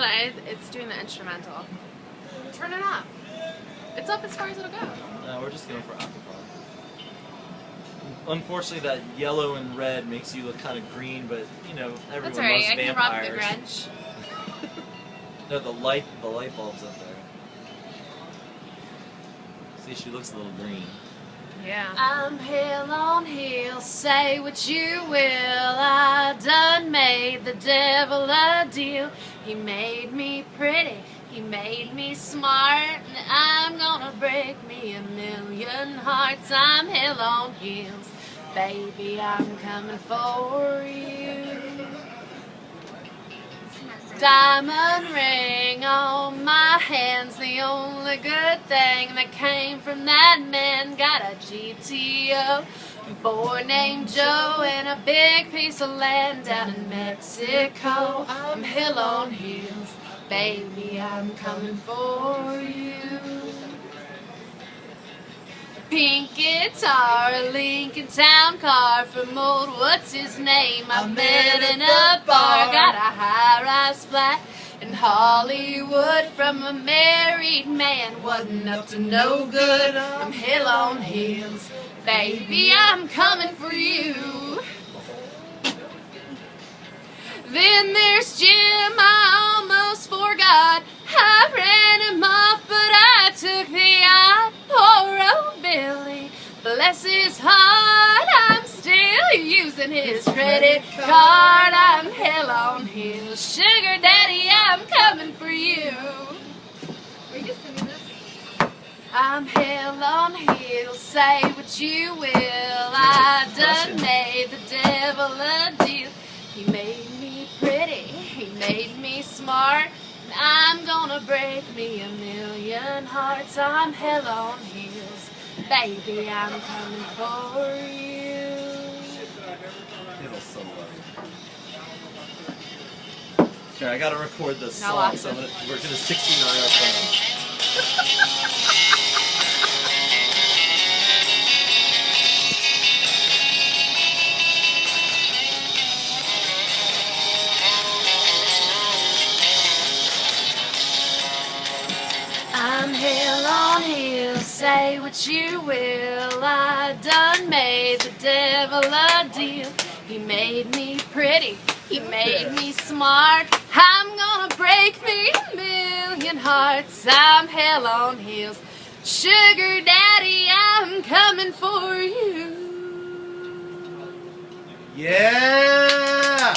but it's doing the instrumental. Turn it off. It's up as far as it'll go. No, we're just going for acapella. Unfortunately, that yellow and red makes you look kind of green, but you know everyone That's alright. loves I can rock the vampires. Grinch. No, the light bulb's up there. See, she looks a little green. Yeah. I'm hell on hill, say what you will. I done made the devil a deal. He made me pretty, he made me smart, and I'm gonna break me 1,000,000 hearts. I'm hell on heels, baby, I'm coming for you. Diamond ring on my hand's the only good thing that came from that man. Got a GTO, boy named Joe, and a big piece of land down in Mexico. I'm hell on heels, baby, I'm coming for you. Pink guitar, a Lincoln Town car from old what's his name I met in a bar. Got a high-rise flat in Hollywood from a married man, wasn't up to no good. I'm hell on heels, baby, I'm coming for you. Then there's Jim, I almost forgot. I ran him off, but I took the eye. Poor old Billy, bless his heart, I'm still using his credit card. I'm hell on heels, sugar daddy, I'm coming for you. Were you just singing this? I'm hell on heels, say what you will. I done made the devil a deal. He made me pretty, he made me smart, and I'm gonna break me 1,000,000 hearts. I'm hell on heels, baby, I'm coming for you. Feels so low. Here, I gotta record this song, so we're gonna 69 our phones. I'm hell on heels, say what you will. I done made the devil a deal. He made me pretty, he made me smart. I'm gonna break me 1,000,000 hearts. I'm hell on heels, sugar daddy, I'm coming for you. Yeah!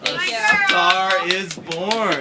Thank you. A star is born.